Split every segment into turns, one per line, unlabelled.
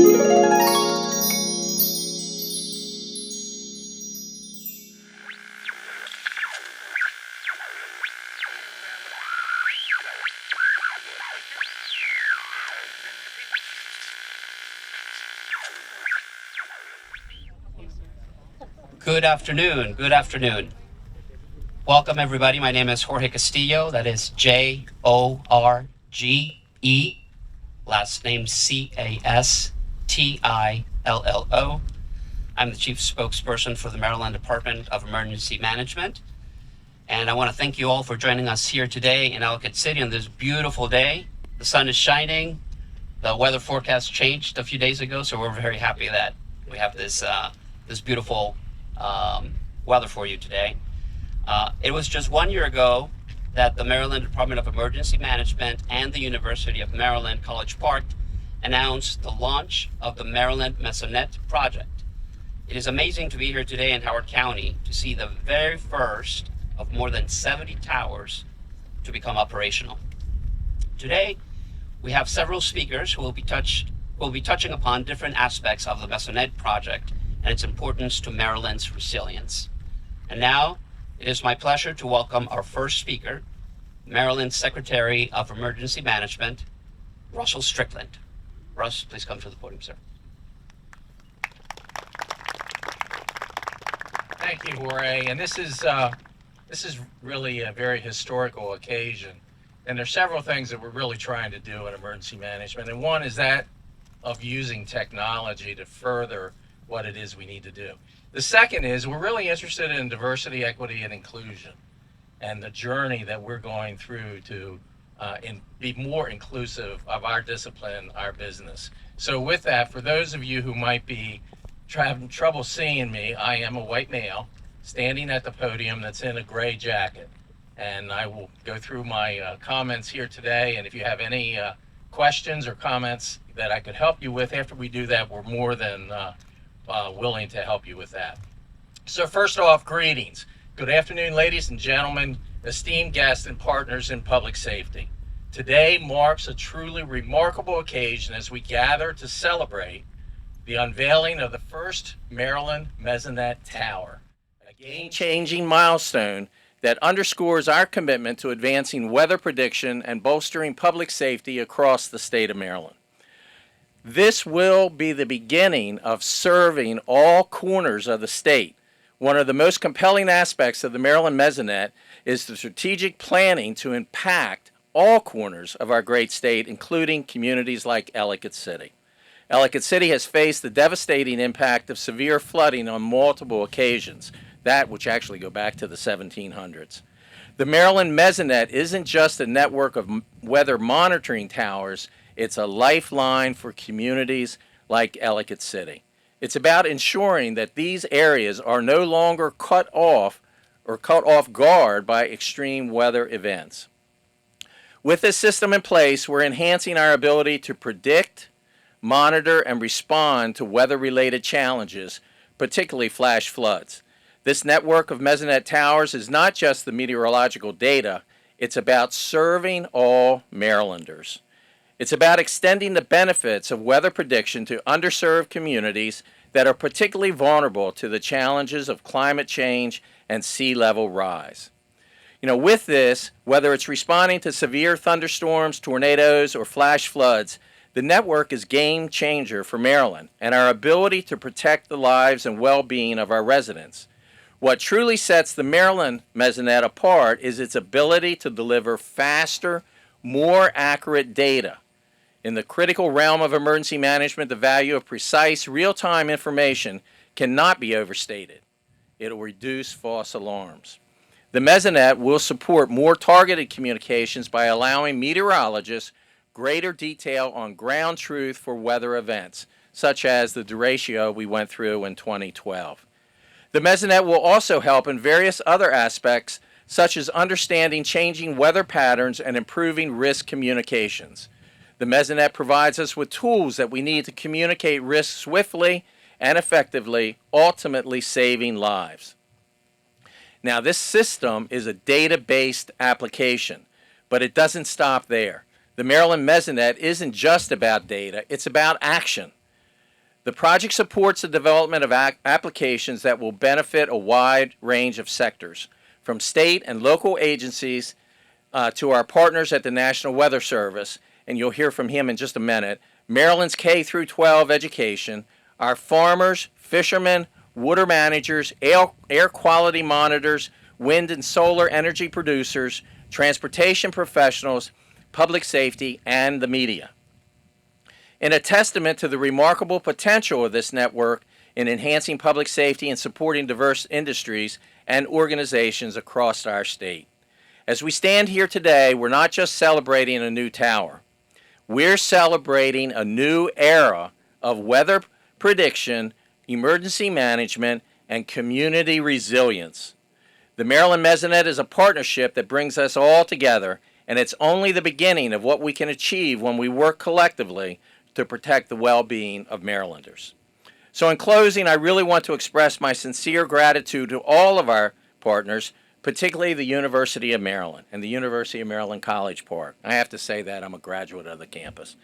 Good afternoon. Good afternoon. Welcome, everybody. My name is Jorge Castillo. That is Jorge, last name Castillo. I'm the Chief Spokesperson for the Maryland Department of Emergency Management. And I want to thank you all for joining us here today in Ellicott City on this beautiful day. The sun is shining. The weather forecast changed a few days ago, so we're very happy that we have this beautiful weather for you today. It was just 1 year ago that the Maryland Department of Emergency Management and the University of Maryland College Park announced the launch of the Maryland Mesonet project. It is amazing to be here today in Howard County to see the very first of more than 70 towers to become operational. Today, we have several speakers who will be touching upon different aspects of the Mesonet project and its importance to Maryland's resilience. And now, it is my pleasure to welcome our first speaker, Maryland's Secretary of Emergency Management, Russell Strickland. Russ, please come to the podium, sir.
Thank you, Jorge. And this is really a very historical occasion. And there's several things that we're really trying to do in emergency management. And one is that of using technology to further what it is we need to do. The second is we're really interested in diversity, equity, and inclusion, and the journey that we're going through to be more inclusive of our discipline, our business. So with that, for those of you who might be having trouble seeing me, I am a white male standing at the podium that's in a gray jacket. And I will go through my comments here today, and if you have any questions or comments that I could help you with after we do that, we're more than willing to help you with that. So first off, greetings. Good afternoon, ladies and gentlemen, esteemed guests and partners in public safety. Today marks a truly remarkable occasion as we gather to celebrate the unveiling of the first Maryland Mesonet Tower, a game-changing milestone that underscores our commitment to advancing weather prediction and bolstering public safety across the state of Maryland. This will be the beginning of serving all corners of the state. One of the most compelling aspects of the Maryland Mesonet is the strategic planning to impact all corners of our great state, including communities like Ellicott City. Ellicott City has faced the devastating impact of severe flooding on multiple occasions, that which actually go back to the 1700s. The Maryland Mesonet isn't just a network of weather monitoring towers, it's a lifeline for communities like Ellicott City. It's about ensuring that these areas are no longer cut off guard by extreme weather events. With this system in place, we're enhancing our ability to predict, monitor, and respond to weather-related challenges, particularly flash floods. This network of Mesonet towers is not just the meteorological data, it's about serving all Marylanders. It's about extending the benefits of weather prediction to underserved communities that are particularly vulnerable to the challenges of climate change and sea level rise. With this, whether it's responding to severe thunderstorms, tornadoes, or flash floods, the network is game changer for Maryland and our ability to protect the lives and well-being of our residents. What truly sets the Maryland Mesonet apart is its ability to deliver faster, more accurate data. In the critical realm of emergency management, the value of precise, real-time information cannot be overstated. It'll reduce false alarms. The Mesonet will support more targeted communications by allowing meteorologists greater detail on ground truth for weather events, such as the derecho we went through in 2012. The Mesonet will also help in various other aspects, such as understanding changing weather patterns and improving risk communications. The Mesonet provides us with tools that we need to communicate risks swiftly and effectively, ultimately saving lives. Now, this system is a data-based application, but it doesn't stop there. The Maryland Mesonet isn't just about data, it's about action. The project supports the development of applications that will benefit a wide range of sectors, from state and local agencies to our partners at the National Weather Service, and you'll hear from him in just a minute, Maryland's K through 12 education, our farmers, fishermen, water managers, air quality monitors, wind and solar energy producers, transportation professionals, public safety, and the media. In a testament to the remarkable potential of this network in enhancing public safety and supporting diverse industries and organizations across our state. As we stand here today, we're not just celebrating a new tower. We're celebrating a new era of weather prediction, emergency management, and community resilience. The Maryland Mesonet is a partnership that brings us all together, and it's only the beginning of what we can achieve when we work collectively to protect the well-being of Marylanders. So in closing, I really want to express my sincere gratitude to all of our partners, particularly the University of Maryland and the University of Maryland College Park. I have to say that I'm a graduate of the campus,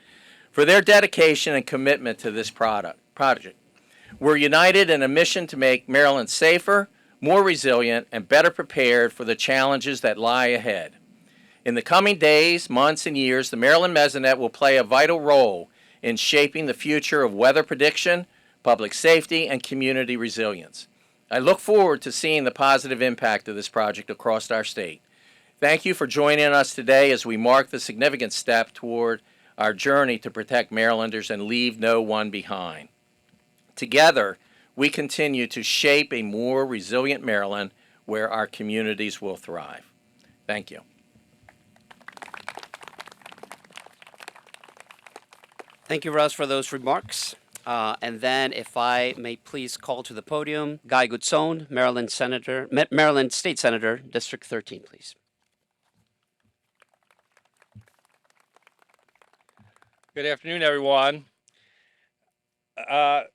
for their dedication and commitment to this project. We're united in a mission to make Maryland safer, more resilient, and better prepared for the challenges that lie ahead. In the coming days, months, and years, the Maryland Mesonet will play a vital role in shaping the future of weather prediction, public safety, and community resilience. I look forward to seeing the positive impact of this project across our state. Thank you for joining us today as we mark the significant step toward our journey to protect Marylanders and leave no one behind. Together, we continue to shape a more resilient Maryland where our communities will thrive. Thank you.
Thank you, Russ, for those remarks. And then, if I may please call to the podium, Guy Goodson, Maryland State Senator, District 13, please.
Good afternoon, everyone. Mr.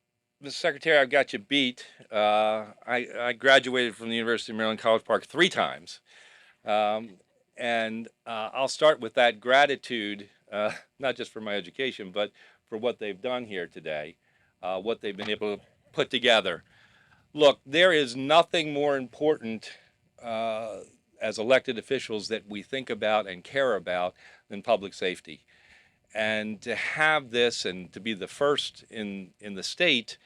Secretary, I've got you beat. I graduated from the University of Maryland College Park 3 times. And I'll start with that gratitude, not just for my education, but for what they've done here today, what they've been able to put together. Look, there is nothing more important as elected officials that we think about and care about than public safety. And to have this and to be the first in the state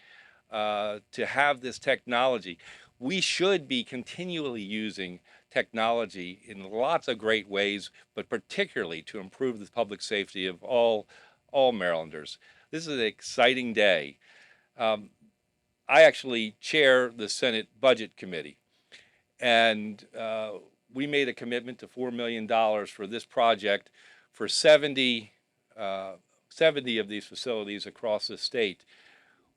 to have this technology, we should be continually using technology in lots of great ways, but particularly to improve the public safety of all Marylanders. This is an exciting day. I actually chair the Senate Budget Committee, and we made a commitment to $4 million for this project for 70 of these facilities across the state.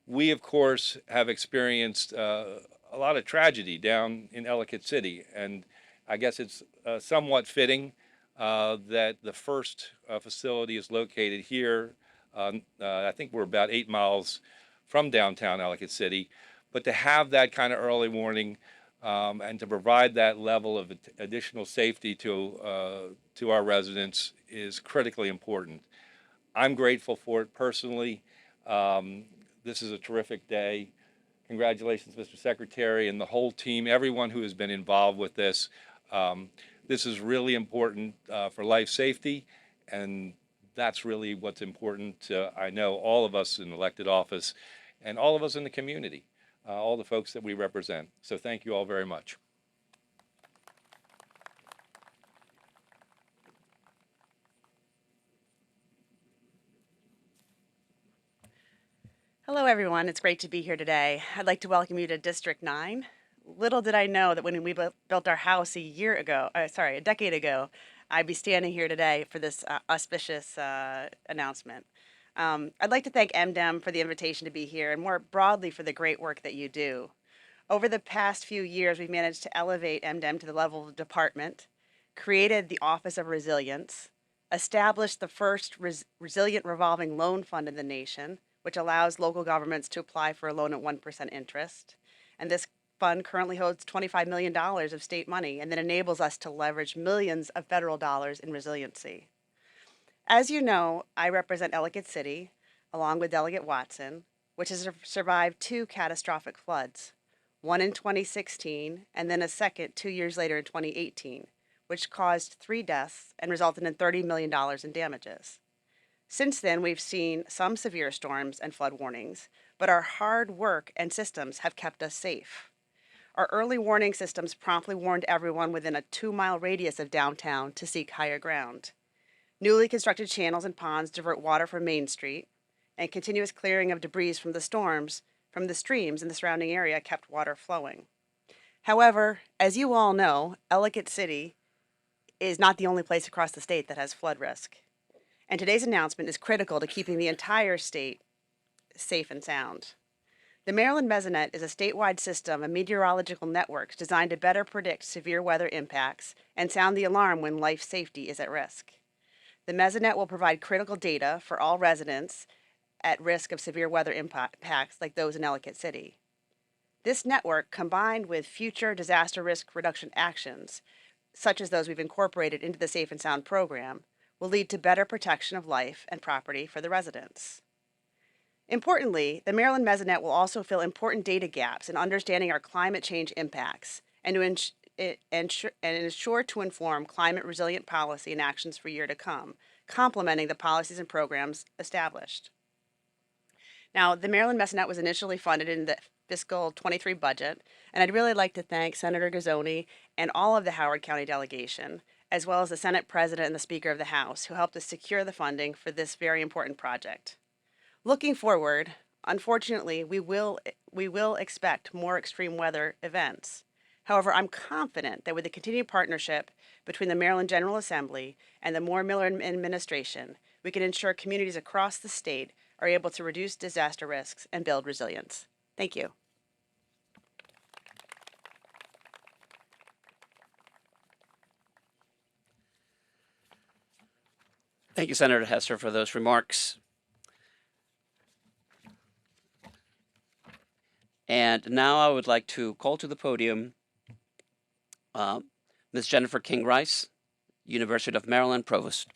We, of course, have experienced a lot of tragedy down in Ellicott City, and I guess it's somewhat fitting that the first facility is located here. I think we're about 8 miles from downtown Ellicott City, but to have that kind of early warning and to provide that level of additional safety to our residents is critically important. I'm grateful for it personally. This is a terrific day. Congratulations, Mr. Secretary, and the whole team, everyone who has been involved with this. This is really important for life safety, and that's really what's important to, I know, all of us in elected office and all of us in the community, all the folks that we represent. So thank you all very much.
Hello, everyone. It's great to be here today. I'd like to welcome you to District 9. Little did I know that when we built our house a decade ago, I'd be standing here today for this auspicious announcement. I'd like to thank MDEM for the invitation to be here and more broadly for the great work that you do. Over the past few years, we've managed to elevate MDEM to the level of department, created the Office of Resilience, established the first resilient revolving loan fund in the nation, which allows local governments to apply for a loan at 1% interest. And this fund currently holds $25 million of state money and then enables us to leverage millions of federal dollars in resiliency. As you know, I represent Ellicott City, along with Delegate Watson, which has survived 2 catastrophic floods, one in 2016 and then a second 2 years later in 2018, which caused 3 deaths and resulted in $30 million in damages. Since then, we've seen some severe storms and flood warnings, but our hard work and systems have kept us safe. Our early warning systems promptly warned everyone within a 2-mile radius of downtown to seek higher ground. Newly constructed channels and ponds divert water from Main Street, and continuous clearing of debris from the streams in the surrounding area kept water flowing. However, as you all know, Ellicott City is not the only place across the state that has flood risk. And today's announcement is critical to keeping the entire state safe and sound. The Maryland Mesonet is a statewide system of meteorological networks designed to better predict severe weather impacts and sound the alarm when life safety is at risk. The Mesonet will provide critical data for all residents at risk of severe weather impacts like those in Ellicott City. This network, combined with future disaster risk reduction actions, such as those we've incorporated into the Safe and Sound program, will lead to better protection of life and property for the residents. Importantly, the Maryland Mesonet will also fill important data gaps in understanding our climate change impacts and is sure to inform climate resilient policy and actions for years to come, complementing the policies and programs established. Now, the Maryland Mesonet was initially funded in the fiscal 23 budget, and I'd really like to thank Senator Gazzoni and all of the Howard County delegation, as well as the Senate President and the Speaker of the House, who helped us secure the funding for this very important project. Looking forward, unfortunately, we will expect more extreme weather events. However, I'm confident that with the continued partnership between the Maryland General Assembly and the Moore Miller administration, we can ensure communities across the state are able to reduce disaster risks and build resilience. Thank you.
Thank you, Senator Hester, for those remarks. And now I would like to call to the podium Ms. Jennifer King Rice, University of Maryland Provost.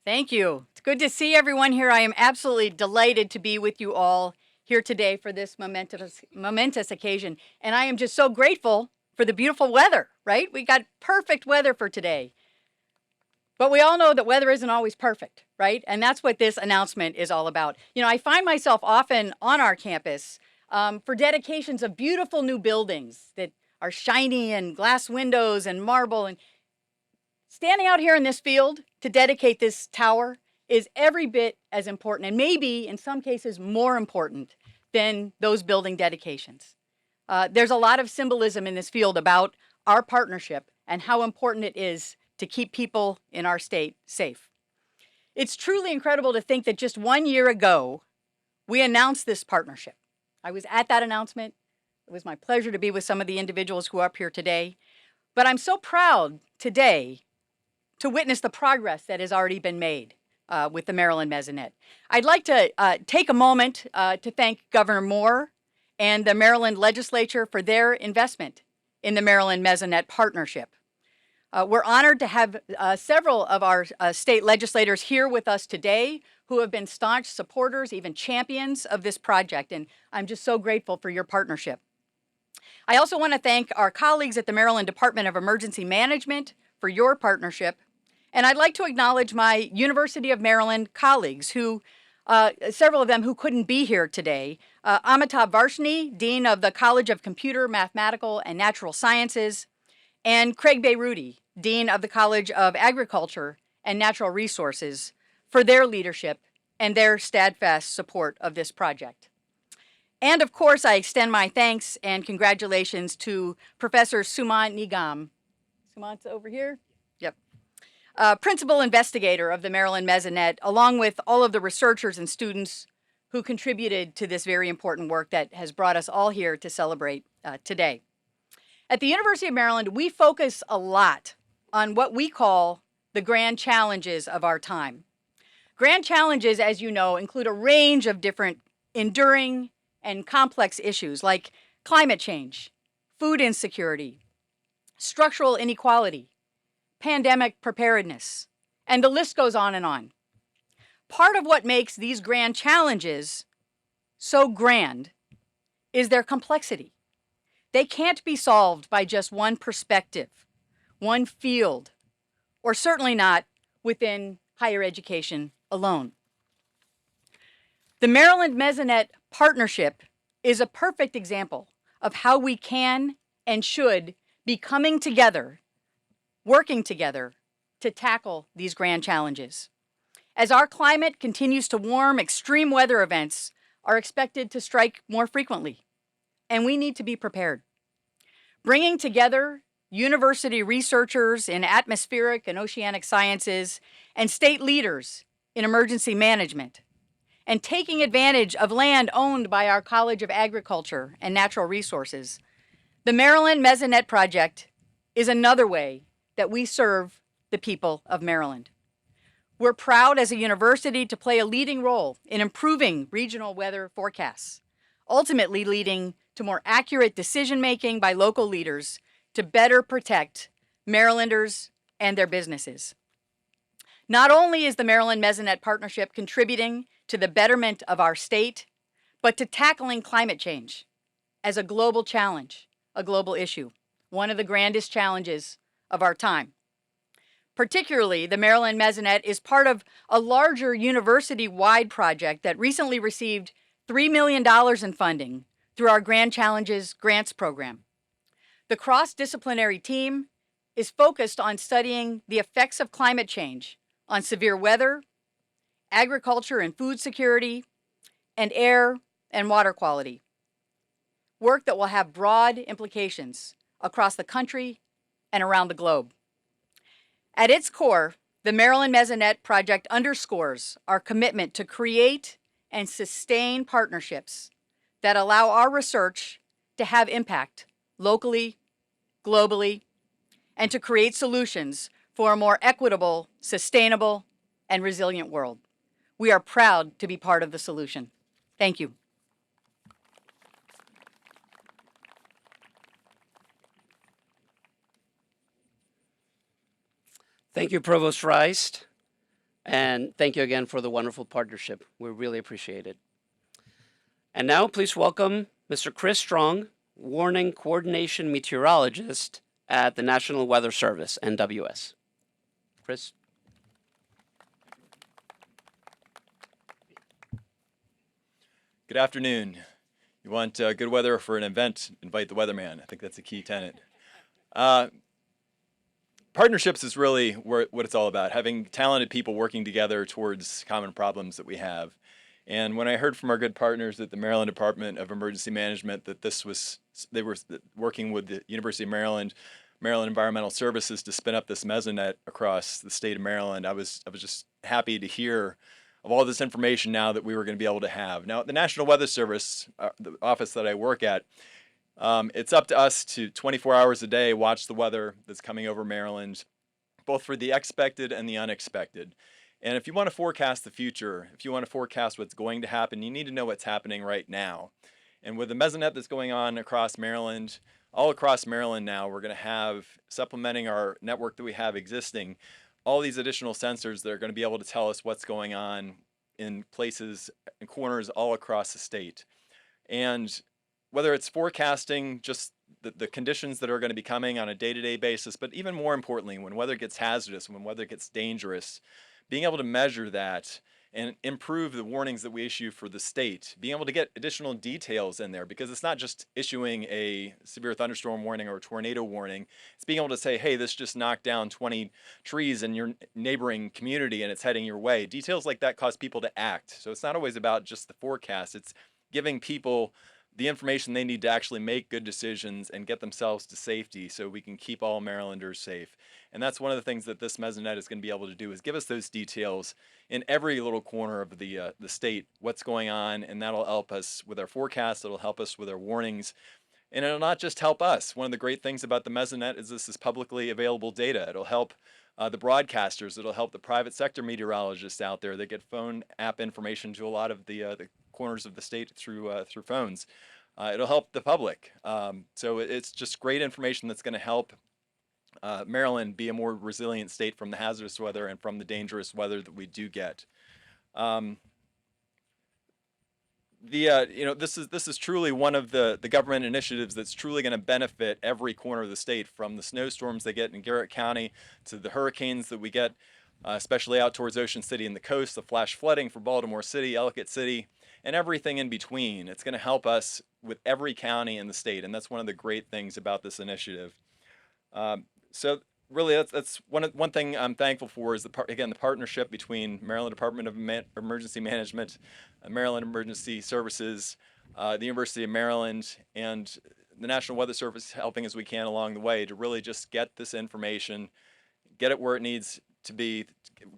Thank you. It's good to see everyone here. I am absolutely delighted to be with you all here today for this momentous occasion. And I am just so grateful for the beautiful weather, right? We got perfect weather for today. But we all know that weather isn't always perfect, right? And that's what this announcement is all about. You know, I find myself often on our campus for dedications of beautiful new buildings that are shiny and glass windows and marble. And standing out here in this field to dedicate this tower is every bit as important, and maybe in some cases more important than those building dedications. There's a lot of symbolism in this field about our partnership and how important it is to keep people in our state safe. It's truly incredible to think that just 1 year ago, we announced this partnership. I was at that announcement. It was my pleasure to be with some of the individuals who are up here today. But I'm so proud today to witness the progress that has already been made with the Maryland Mesonet. I'd like to take a moment to thank Governor Moore and the Maryland legislature for their investment in the Maryland Mesonet partnership. We're honored to have several of our state legislators here with us today who have been staunch supporters, even champions of this project, and I'm just so grateful for your partnership. I also want to thank our colleagues at the Maryland Department of Emergency Management for your partnership, and I'd like to acknowledge my University of Maryland colleagues who several of them who couldn't be here today. Amitabh Varshney, Dean of the College of Computer, Mathematical, and Natural Sciences, and Craig Beyruti, Dean of the College of Agriculture and Natural Resources, for their leadership and their steadfast support of this project. And of course, I extend my thanks and congratulations to Professor Sumant Nigam. Sumant's over here? Yep. Principal investigator of the Maryland Mesonet, along with all of the researchers and students who contributed to this very important work that has brought us all here to celebrate today. At the University of Maryland, we focus a lot on what we call the grand challenges of our time. Grand challenges, as you know, include a range of different enduring and complex issues like climate change, food insecurity, structural inequality, pandemic preparedness, and the list goes on and on. Part of what makes these grand challenges so grand is their complexity. They can't be solved by just one perspective, one field, or certainly not within higher education alone. The Maryland Mesonet partnership is a perfect example of how we can and should be coming together, working together to tackle these grand challenges. As our climate continues to warm, extreme weather events are expected to strike more frequently, and we need to be prepared. Bringing together university researchers in atmospheric and oceanic sciences and state leaders in emergency management, and taking advantage of land owned by our College of Agriculture and Natural Resources, the Maryland Mesonet Project is another way that we serve the people of Maryland. We're proud as a university to play a leading role in improving regional weather forecasts, ultimately leading to more accurate decision-making by local leaders to better protect Marylanders and their businesses. Not only is the Maryland Mesonet Partnership contributing to the betterment of our state, but to tackling climate change as a global challenge, a global issue, one of the grandest challenges of our time. Particularly, the Maryland Mesonet is part of a larger university-wide project that recently received $3 million in funding through our Grand Challenges Grants program. The cross-disciplinary team is focused on studying the effects of climate change on severe weather, agriculture and food security, and air and water quality. Work that will have broad implications across the country and around the globe. At its core, the Maryland Mesonet Project underscores our commitment to create and sustain partnerships that allow our research to have impact locally, globally, and to create solutions for a more equitable, sustainable, and resilient world. We are proud to be part of the solution. Thank you.
Thank you, Provost Rice, and thank you again for the wonderful partnership. We really appreciate it. And now please welcome Mr. Chris Strong, Warning Coordination Meteorologist at the National Weather Service, NWS. Chris.
Good afternoon. You want good weather for an event, invite the weatherman. I think that's a key tenet. Partnerships is really what it's all about, having talented people working together towards common problems that we have. And when I heard from our good partners at the Maryland Department of Emergency Management that they were working with the University of Maryland Environmental Services to spin up this mesonet across the state of Maryland, I was just happy to hear of all this information now that we were going to be able to have. Now, at the National Weather Service, the office that I work at, it's up to us to 24 hours a day watch the weather that's coming over Maryland, both for the expected and the unexpected. And if you want to forecast the future, if you want to forecast what's going to happen, you need to know what's happening right now. And with the mesonet that's going on across Maryland, all across Maryland now, we're going to have, supplementing our network that we have existing, all these additional sensors that are going to be able to tell us what's going on in places and corners all across the state. And whether it's forecasting just the conditions that are going to be coming on a day-to-day basis, but even more importantly, when weather gets hazardous, when weather gets dangerous, being able to measure that and improve the warnings that we issue for the state, being able to get additional details in there, because it's not just issuing a severe thunderstorm warning or a tornado warning. It's being able to say, hey, this just knocked down 20 trees in your neighboring community and it's heading your way. Details like that cause people to act. So it's not always about just the forecast. It's giving people the information they need to actually make good decisions and get themselves to safety so we can keep all Marylanders safe. And that's one of the things that this mesonet is going to be able to do, is give us those details in every little corner of the state, what's going on, and that'll help us with our forecasts, it'll help us with our warnings, and it'll not just help us. One of the great things about the mesonet is this is publicly available data. It'll help the broadcasters, it'll help the private sector meteorologists out there that get phone app information to a lot of the corners of the state through phones. It'll help the public. So it's just great information that's going to help Maryland be a more resilient state from the hazardous weather and from the dangerous weather that we do get. This is truly one of the government initiatives that's truly going to benefit every corner of the state, from the snowstorms they get in Garrett County to the hurricanes that we get, especially out towards Ocean City and the coast, the flash flooding for Baltimore City, Ellicott City, and everything in between. It's going to help us with every county in the state, and that's one of the great things about this initiative. So really, that's one thing I'm thankful for is the partnership between Maryland Department of Emergency Management, Maryland Emergency Services, the University of Maryland, and the National Weather Service helping as we can along the way to really just get this information, get it where it needs to be,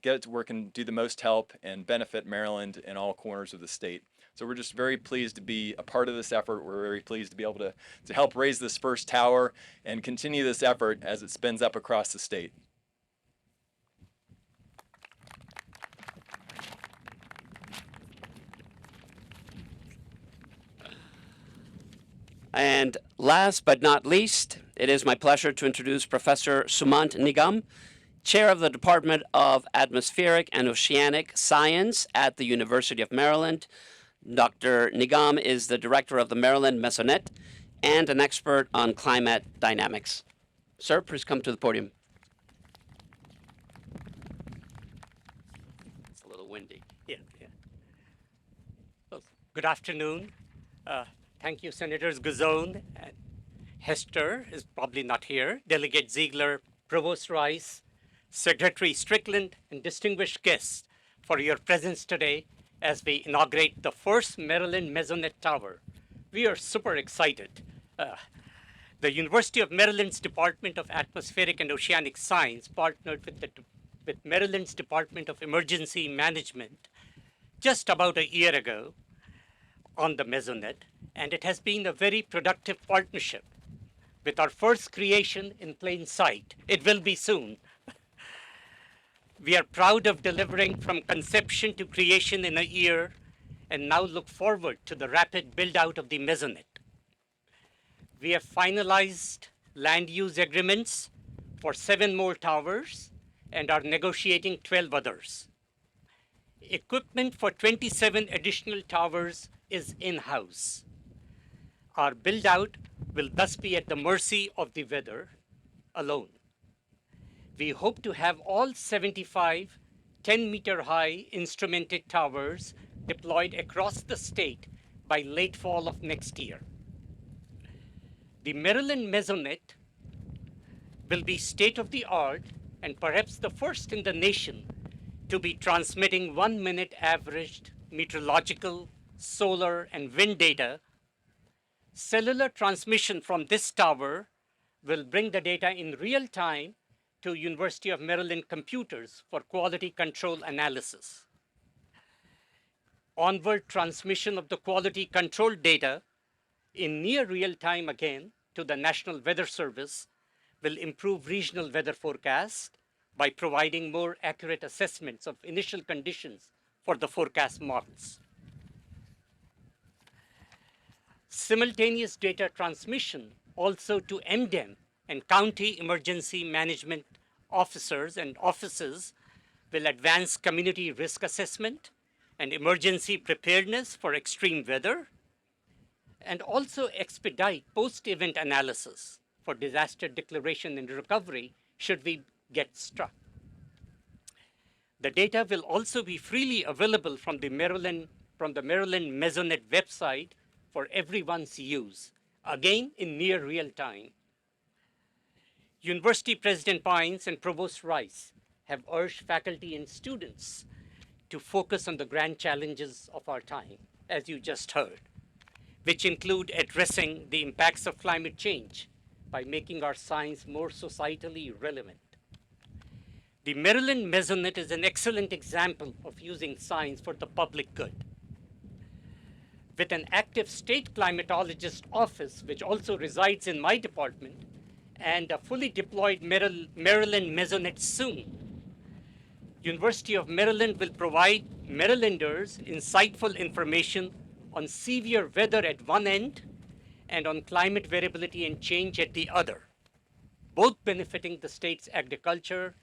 get it to where it can do the most help and benefit Maryland in all corners of the state. So we're just very pleased to be a part of this effort. We're very pleased to be able to help raise this first tower and continue this effort as it spins up across the state.
And last but not least, it is my pleasure to introduce Professor Sumant Nigam, Chair of the Department of Atmospheric and Oceanic Science at the University of Maryland. Dr. Nigam is the director of the Maryland Mesonet and an expert on climate dynamics. Sir, please come to the podium. It's a little windy.
Yeah. Well, good afternoon. Thank you, Senators Guzon and Hester is probably not here, Delegate Ziegler, Provost Rice, Secretary Strickland, and distinguished guests for your presence today as we inaugurate the first Maryland Mesonet Tower. We are super excited. The University of Maryland's Department of Atmospheric and Oceanic Science partnered with Maryland's Department of Emergency Management just about a year ago on the Mesonet, and it has been a very productive partnership. With our first creation in plain sight, it will be soon. We are proud of delivering from conception to creation in a year, and now look forward to the rapid build-out of the Mesonet. We have finalized land use agreements for 7 more towers and are negotiating 12 others. Equipment for 27 additional towers is in-house. Our build-out will thus be at the mercy of the weather alone. We hope to have all 75 10-meter-high instrumented towers deployed across the state by late fall of next year. The Maryland Mesonet will be state-of-the-art and perhaps the first in the nation to be transmitting 1-minute averaged meteorological, solar, and wind data. Cellular transmission from this tower will bring the data in real time to University of Maryland computers for quality control analysis. Onward transmission of the quality control data in near real time again to the National Weather Service will improve regional weather forecasts by providing more accurate assessments of initial conditions for the forecast models. Simultaneous data transmission also to MDEM and county emergency management officers and offices will advance community risk assessment and emergency preparedness for extreme weather, and also expedite post-event analysis for disaster declaration and recovery should we get struck. The data will also be freely available from the Maryland Mesonet website for everyone's use, again in near real time. University President Pines and Provost Rice have urged faculty and students to focus on the grand challenges of our time, as you just heard, which include addressing the impacts of climate change by making our science more societally relevant. The Maryland Mesonet is an excellent example of using science for the public good. With an active state climatologist office, which also resides in my department, and a fully deployed Maryland Mesonet soon, University of Maryland will provide Marylanders insightful information on severe weather at one end and on climate variability and change at the other, both benefiting the state's agriculture,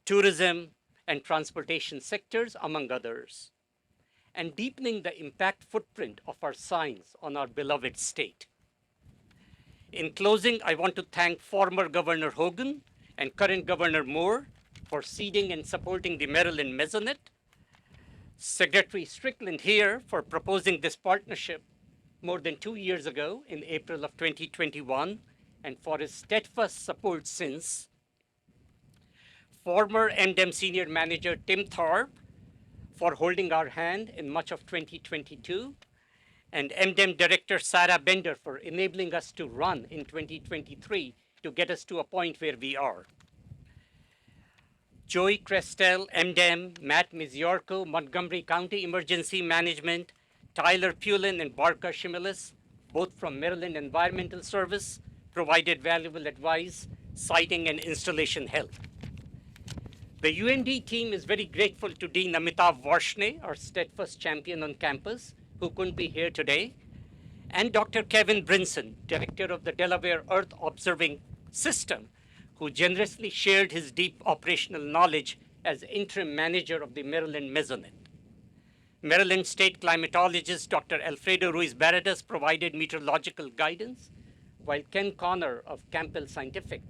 tourism, and transportation sectors, among others, and deepening the impact footprint of our science on our beloved state. In closing, I want to thank former Governor Hogan and current Governor Moore for seeding and supporting the Maryland Mesonet, Secretary Strickland here for proposing this partnership more than 2 years ago in April of 2021, and for his steadfast support since, former MDEM Senior Manager Tim Tharp for holding our hand in much of 2022, and MDEM Director Sarah Bender for enabling us to run in 2023 to get us to a point where we are. Joey Crestel, MDEM, Matt Miziorko, Montgomery County Emergency Management, Tyler Pulin and Barka Shimilis, both from Maryland Environmental Service, provided valuable advice, siting and installation help. The UND team is very grateful to Dean Amitav Varshney, our steadfast champion on campus, who couldn't be here today, and Dr. Kevin Brinson, director of the Delaware Earth Observing System, who generously shared his deep operational knowledge as interim manager of the Maryland Mesonet. Maryland State climatologist Dr. Alfredo Ruiz Barredas provided meteorological guidance, while Ken Connor of Campbell Scientific,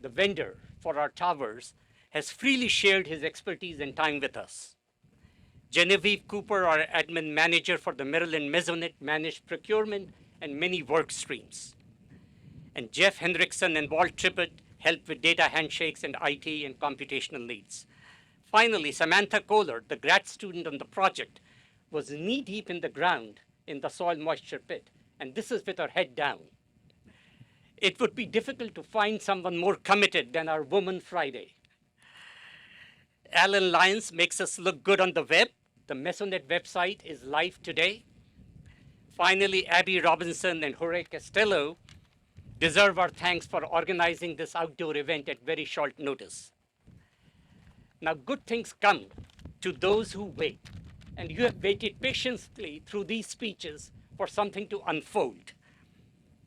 the vendor for our towers, has freely shared his expertise and time with us. Genevieve Cooper, our admin manager for the Maryland Mesonet, managed procurement and many work streams. And Jeff Hendrickson and Walt Trippett helped with data handshakes and IT and computational needs. Finally, Samantha Kohler, the grad student on the project, was knee-deep in the ground in the soil moisture pit, and this is with her head down. It would be difficult to find someone more committed than our Woman Friday. Alan Lyons makes us look good on the web. The Mesonet website is live today. Finally, Abby Robinson and Jorge Castello deserve our thanks for organizing this outdoor event at very short notice. Now, good things come to those who wait, and you have waited patiently through these speeches for something to unfold.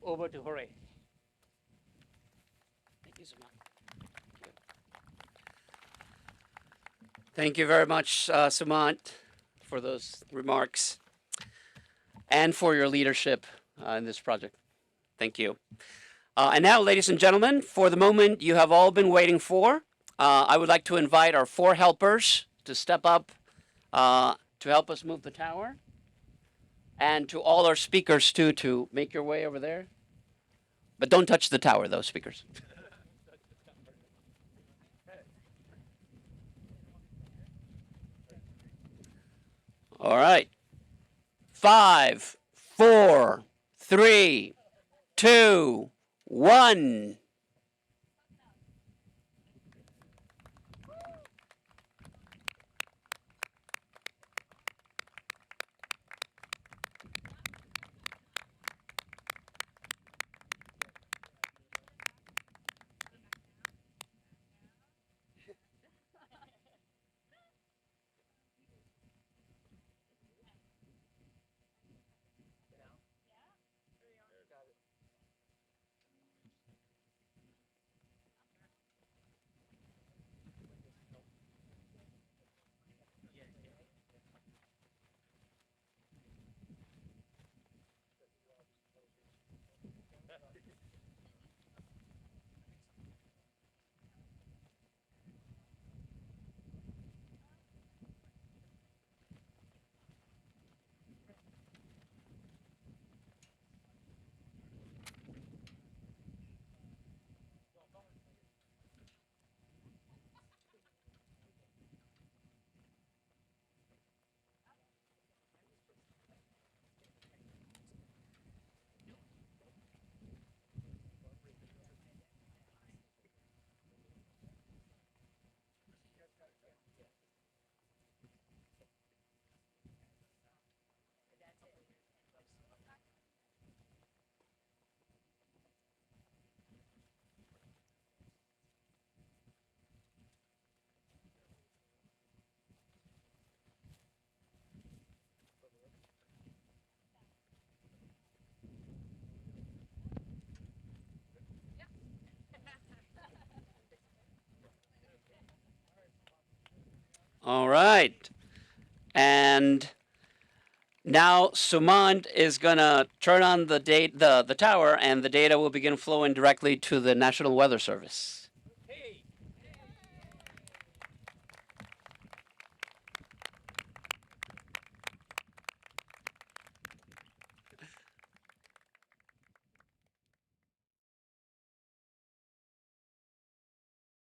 Over to Jorge. Thank you so much.
Thank you very much, Sumant, for those remarks and for your leadership in this project. Thank you. And now, ladies and gentlemen, for the moment you have all been waiting for, I would like to invite our 4 helpers to step up to help us move the tower, and to all our speakers too to make your way over there. But don't touch the tower, though, speakers. All right. 5, 4, 3, 2, 1. All right. And now Sumant is gonna turn on the tower, and the data will begin flowing directly to the National Weather Service.